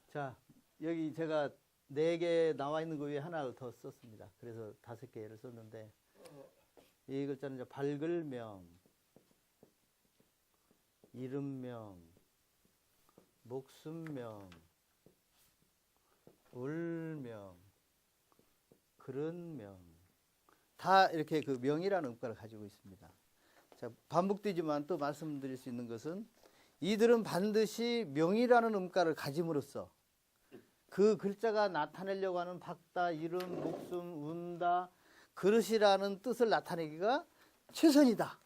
자, 여기 제가 4개 나와 있는 거 위에 하나를 더 썼습니다. 그래서 5개를 썼는데, 이 글자는 이제 발글명, 이름명, 목숨명, 울명, 그런명, 다 이렇게 그 명이라는 음가를 가지고 있습니다. 자, 반복되지만 또 말씀드릴 수 있는 것은 이들은 반드시 명이라는 음가를 가짐으로써 그 글자가 나타내려고 하는 박다, 이름, 목숨, 운다, 그릇이라는 뜻을 나타내기가 최선이다.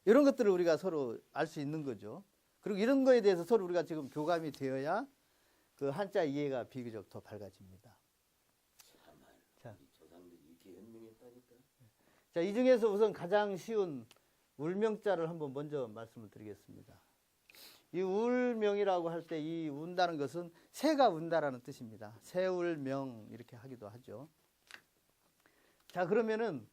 이런 것들을 우리가 서로 알 수 있는 거죠. 그리고 이런 거에 대해서 서로 우리가 지금 교감이 되어야 그 한자 이해가 비교적 더 밝아집니다. 자, 이 중에서 우선 가장 쉬운 울명자를 한번 먼저 말씀을 드리겠습니다. 이 울명이라고 할 때 이 운다는 것은 새가 운다라는 뜻입니다. 새울명 이렇게 하기도 하죠. 자, 그러면은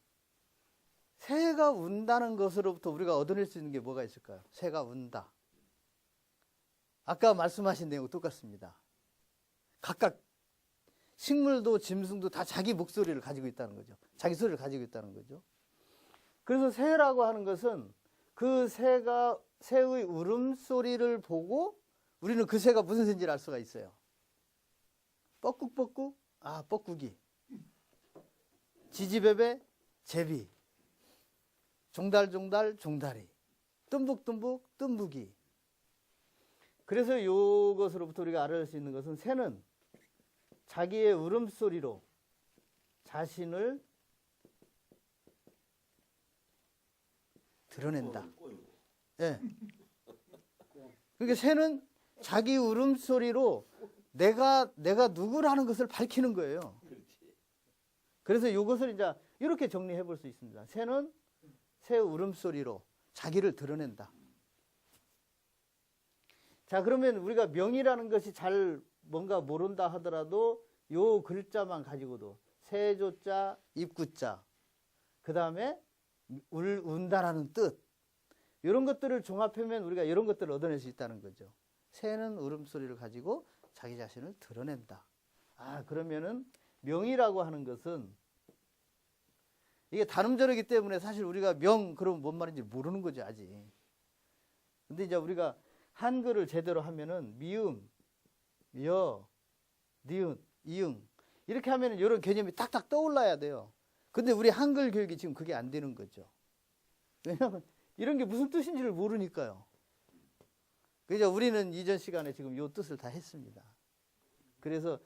새가 운다는 것으로부터 우리가 얻어낼 수 있는 게 뭐가 있을까요? 새가 운다. 아까 말씀하신 내용과 똑같습니다. 각각 식물도 짐승도 다 자기 목소리를 가지고 있다는 거죠. 자기 소리를 가지고 있다는 거죠. 그래서 새라고 하는 것은 그 새가 새의 울음소리를 보고 우리는 그 새가 무슨 새인지를 알 수가 있어요. 뻐꾹뻐꾹, 아, 뻐꾹이. 지지배배, 제비. 종달종달, 종다리. 뜸북뜸북, 뜸북이. 그래서 이것으로부터 우리가 알아낼 수 있는 것은 새는 자기의 울음소리로 자신을 드러낸다. 예. 그러니까 새는 자기 울음소리로 내가 누구라는 것을 밝히는 거예요. 그래서 이것을 이제 이렇게 정리해 볼 수 있습니다. 새는 새 울음소리로 자기를 드러낸다. 자, 그러면 우리가 명이라는 것이 잘 뭔가 모른다 하더라도 요 글자만 가지고도 새조자, 입구자, 그 다음에 운다라는 뜻, 이런 것들을 종합하면 우리가 이런 것들을 얻어낼 수 있다는 거죠. 새는 울음소리를 가지고 자기 자신을 드러낸다. 아, 그러면은 명이라고 하는 것은 이게 단음절이기 때문에 사실 우리가 명 그러면 뭔 말인지 모르는 거죠, 아직. 근데 이제 우리가 한글을 제대로 하면은 미음, 여, 니은, 이응 이렇게 하면은 이런 개념이 딱딱 떠올라야 돼요. 근데 우리 한글 교육이 지금 그게 안 되는 거죠. 왜냐하면 이런 게 무슨 뜻인지를 모르니까요. 그래서 우리는 이전 시간에 지금 이 뜻을 다 했습니다. 그래서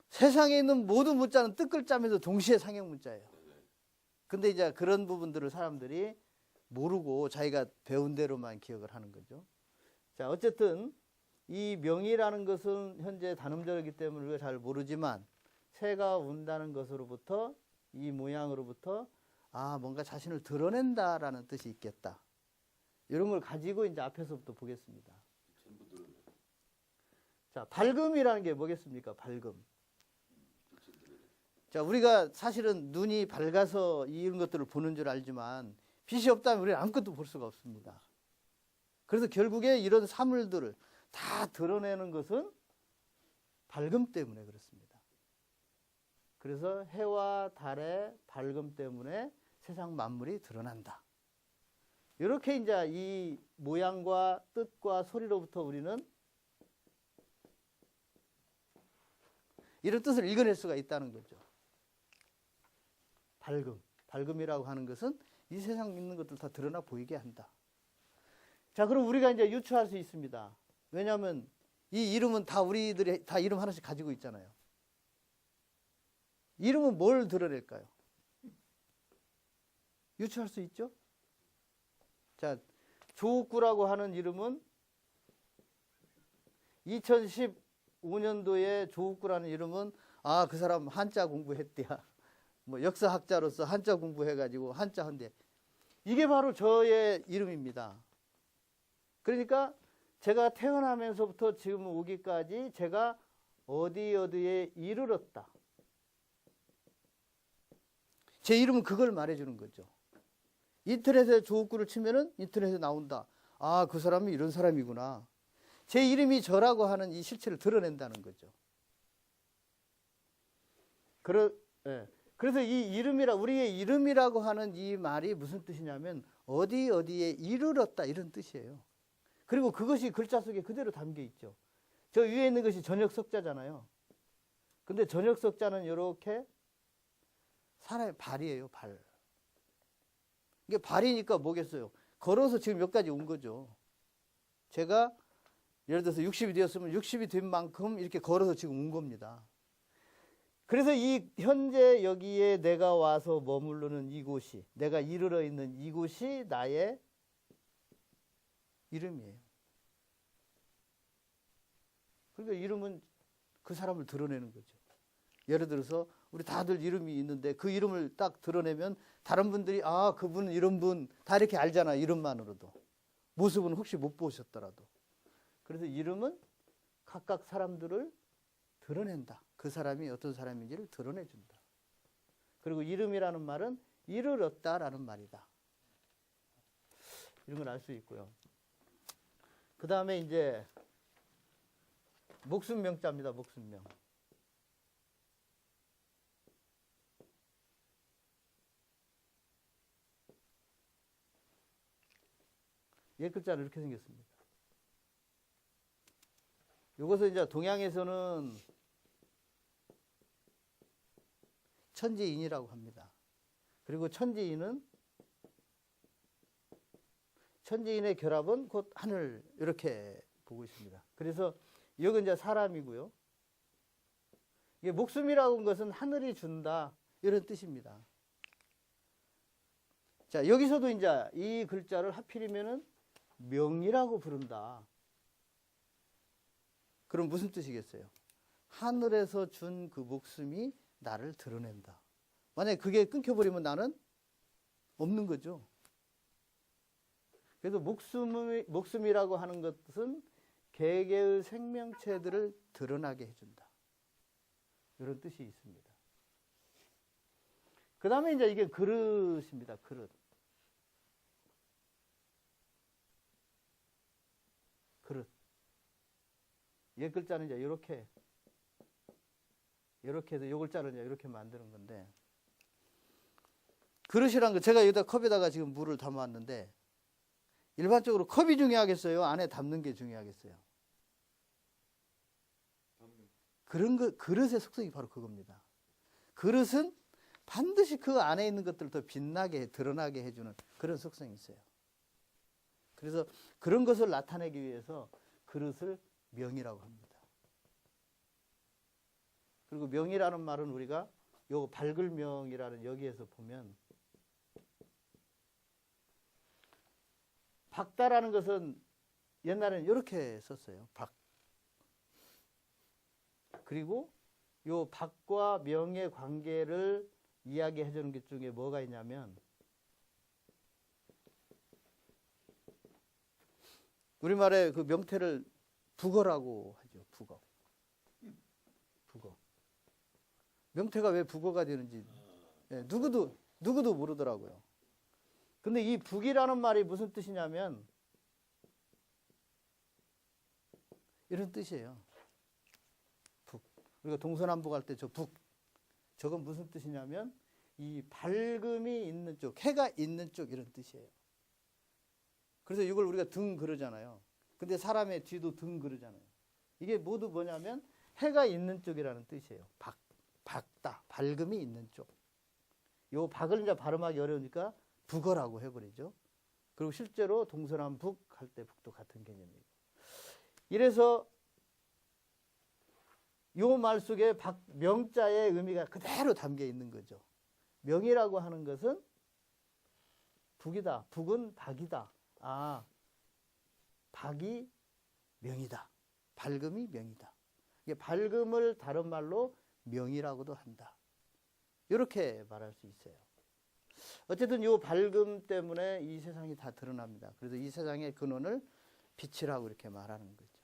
세상에 있는 모든 문자는 뜻글자면서 동시에 상형 문자예요. 근데 이제 그런 부분들을 사람들이 모르고 자기가 배운 대로만 기억을 하는 거죠. 자, 어쨌든 이 명이라는 것은 현재 단음절이기 때문에 우리가 잘 모르지만 새가 운다는 것으로부터 이 모양으로부터 아, 뭔가 자신을 드러낸다라는 뜻이 있겠다. 이런 걸 가지고 이제 앞에서부터 보겠습니다. 자, 밝음이라는 게 뭐겠습니까? 밝음. 자, 우리가 사실은 눈이 밝아서 이런 것들을 보는 줄 알지만 빛이 없다면 우리는 아무것도 볼 수가 없습니다. 그래서 결국에 이런 사물들을 다 드러내는 것은 밝음 때문에 그렇습니다. 그래서 해와 달의 밝음 때문에 세상 만물이 드러난다. 이렇게 이제 이 모양과 뜻과 소리로부터 우리는 이런 뜻을 읽어낼 수가 있다는 거죠. 밝음. 밝음이라고 하는 것은 이 세상에 있는 것들 다 드러나 보이게 한다. 자, 그럼 우리가 이제 유추할 수 있습니다. 왜냐하면 이 이름은 다 우리들이 다 이름 하나씩 가지고 있잖아요. 이름은 뭘 드러낼까요? 유추할 수 있죠? 자, 조옥구라고 하는 이름은 2015년도에 조옥구라는 이름은 아, 그 사람 한자 공부했대야. 뭐 역사학자로서 한자 공부해가지고 한자 한대. 이게 바로 저의 이름입니다. 그러니까 제가 태어나면서부터 지금 오기까지 제가 어디에 이르렀다. 제 이름은 그걸 말해주는 거죠. 인터넷에 조옥구를 치면은 인터넷에 나온다. 아, 그 사람이 이런 사람이구나. 제 이름이 저라고 하는 이 실체를 드러낸다는 거죠. 그래서 이 이름이라, 우리의 이름이라고 하는 이 말이 무슨 뜻이냐면 어디에 이르렀다 이런 뜻이에요. 그리고 그것이 글자 속에 그대로 담겨 있죠. 저 위에 있는 것이 전역석자잖아요. 근데 전역석자는 이렇게 사람의 발이에요, 발. 이게 발이니까 뭐겠어요? 걸어서 지금 여기까지 온 거죠. 제가 예를 들어서 60이 되었으면 60이 된 만큼 이렇게 걸어서 지금 온 겁니다. 그래서 이 현재 여기에 내가 와서 머무르는 이곳이, 내가 이르러 있는 이곳이 나의 이름이에요. 그러니까 이름은 그 사람을 드러내는 거죠. 예를 들어서 우리 다들 이름이 있는데 그 이름을 딱 드러내면 다른 분들이 아, 그분은 이런 분 다 이렇게 알잖아요. 이름만으로도. 모습은 혹시 못 보셨더라도. 그래서 이름은 각각 사람들을 드러낸다. 그 사람이 어떤 사람인지를 드러내준다. 그리고 이름이라는 말은 이르렀다라는 말이다. 이런 걸 알 수 있고요. 그 다음에 이제 목숨명자입니다. 목숨명. 옛 글자는 이렇게 생겼습니다. 이것을 이제 동양에서는 천지인이라고 합니다. 그리고 천지인의 결합은 곧 하늘 이렇게 보고 있습니다. 그래서 여기 이제 사람이고요. 이게 목숨이라고 하는 것은 하늘이 준다 이런 뜻입니다. 자, 여기서도 이제 이 글자를 하필이면은 명이라고 부른다. 그럼 무슨 뜻이겠어요? 하늘에서 준 그 목숨이 나를 드러낸다. 만약에 그게 끊겨버리면 나는 없는 거죠. 그래서 목숨이라고 하는 것은 개개의 생명체들을 드러나게 해준다. 이런 뜻이 있습니다. 그 다음에 이제 이게 그릇입니다. 그릇. 그릇. 옛 글자는 이제 이렇게 해서 요 글자를 이제 이렇게 만드는 건데, 그릇이란 거 제가 여기다 컵에다가 지금 물을 담아왔는데 일반적으로 컵이 중요하겠어요? 안에 담는 게 중요하겠어요? 그런 거, 그릇의 속성이 바로 그겁니다. 그릇은 반드시 그 안에 있는 것들을 더 빛나게, 드러나게 해주는 그런 속성이 있어요. 그래서 그런 것을 나타내기 위해서 그릇을 명이라고 합니다. 그리고 명이라는 말은 우리가 요 밝을명이라는 여기에서 보면 박다라는 것은 옛날에는 이렇게 썼어요. 박. 그리고 요 박과 명의 관계를 이야기해 주는 것 중에 뭐가 있냐면 우리말에 그 명태를 북어라고 하죠. 북어. 북어. 명태가 왜 북어가 되는지 누구도 모르더라고요. 근데 이 북이라는 말이 무슨 뜻이냐면 이런 뜻이에요. 북. 우리가 동서남북 할 때 저 북. 저건 무슨 뜻이냐면 이 밝음이 있는 쪽, 해가 있는 쪽 이런 뜻이에요. 그래서 이걸 우리가 등 그러잖아요. 근데 사람의 뒤도 등 그러잖아요. 이게 모두 뭐냐면 해가 있는 쪽이라는 뜻이에요. 밝다. 밝음이 있는 쪽. 요 박을 이제 발음하기 어려우니까 북어라고 해버리죠. 그리고 실제로 동서남북 할 때 북도 같은 개념이에요. 이래서 요 말 속에 명자의 의미가 그대로 담겨 있는 거죠. 명이라고 하는 것은 북이다. 북은 박이다. 아, 박이 명이다. 밝음이 명이다. 이게 밝음을 다른 말로 명이라고도 한다. 이렇게 말할 수 있어요. 어쨌든 이 밝음 때문에 이 세상이 다 드러납니다. 그래서 이 세상의 근원을 빛이라고 이렇게 말하는 거죠.